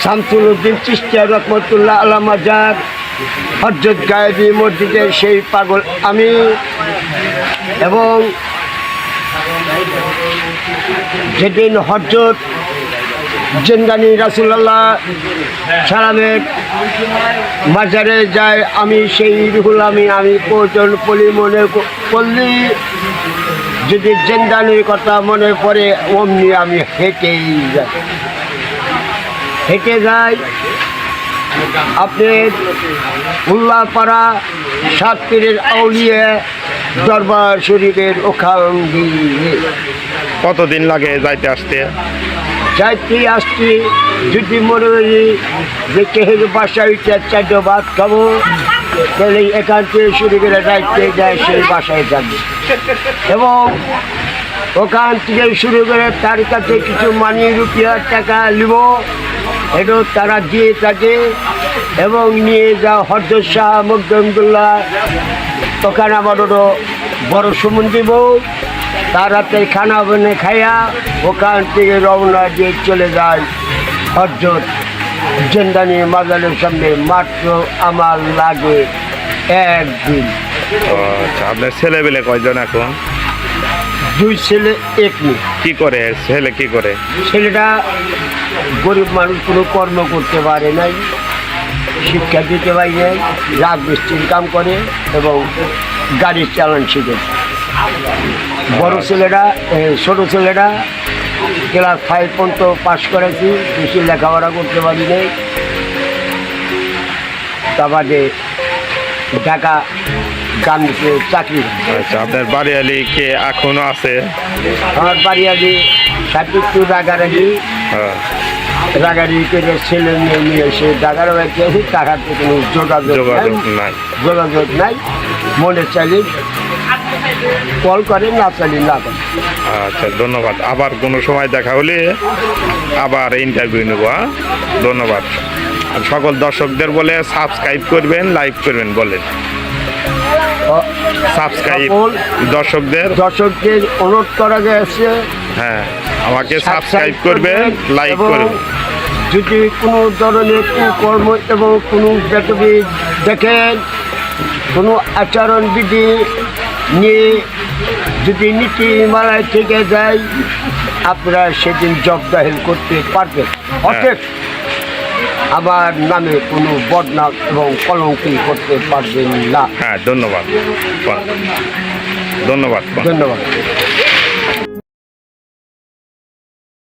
শামসুল উদ্দিন চিশতিয়া রহমতুল্লাহ আলাইহি মাজার হযরত গায়েবী মসজিদের সেই পাগল আমি। এবং যেদিন হযরত জিন্দানি রাসূলুল্লাহ সালামের মাজারে যায়, আমি সেই রুহুল আমি প্রয়োজন পলি মনে করলি যদি জিন্দানির কথা মনে পড়ে অমনি আমি হেঁটে যাই আপনার উল্লাপাড়া সাত পীরের আউলিয়া দরবার শরীফের ওখান দিয়ে। কতদিন লাগে যাইতে আসতে যদি মনে করি যে কেহের বাসায় চারটে ভাত খাবো, তাহলে এখান থেকে শুরু করে যাইতে যায় সেই বাসায় যাবে। এবং ওখান থেকে শুরু করে তার কাছে কিছু মানি রুপিয়া টাকা নিব, এটা তারা দিয়ে থাকে। এবং নিয়ে যাও হযরত শাহ মকদুমদুল্লাহ, ওখানে আমারও বড় সুমন দিব। তার হাতে খানা বনে খাইয়া ওখান থেকে রওনা দিয়ে চলে যায় হযরত জিন্দানি মাজারের সামনে। মাত্র আমার লাগে একদিন। আচ্ছা, আপনার ছেলেবেলে কয়জন এখন? 2 ছেলে 1 মেয়ে। কি করে ছেলে? কি করে? ছেলেটা গরিব মানুষ, কোনো কর্ম করতে পারে নাই, শিক্ষা দিতে পারে নাই, রাগ মিস্ত্রির কাম করে এবং গাড়ি চালান শিখেছে। বড় ছেলেটা ছোটো ছেলেটা ক্লাস 5 পর্যন্ত পাস করেছি, বেশি লেখাপড়া করতে পারি নাই। তা বাদে ঢাকা গার্মেন্টসে চাকরি। আচ্ছা, আপনার বাড়িয়ালি কে এখনো আছে? আমার বাড়িয়ালি 72 রাগারি করে ছেলে নিয়ে এসে ঢাকার বাড়িতে টাকার কোনো যোগাযোগ নাই। মনে চাইলে কল করে, না চাইলে না করে। আচ্ছা, ধন্যবাদ। আবার কোনো সময় দেখা হলে আবার ইন্টারভিউ নেব। ধন্যবাদ। সকল দর্শকদের বলে সাবস্ক্রাইব করবেন, লাইক করবেন বলেন। সাবস্ক্রাইব দর্শকদের অনুরোধ করা গেছে, হ্যাঁ, আমাকে সাবস্ক্রাইব করবেন, লাইক করবেন। যদি কোনো ধরনের কুকর্ম এবং কোনো বেতবি দেখেন, কোনো আচরণ বিধি নিয়ে যদি নীতিমালায় থেকে যায়, আপনারা সেদিন জবাবদিহি করতে পারবেন। অতএব আমার নামে কোনো বদনাম এবং কলঙ্কি করতে পারবেন না। হ্যাঁ, ধন্যবাদ।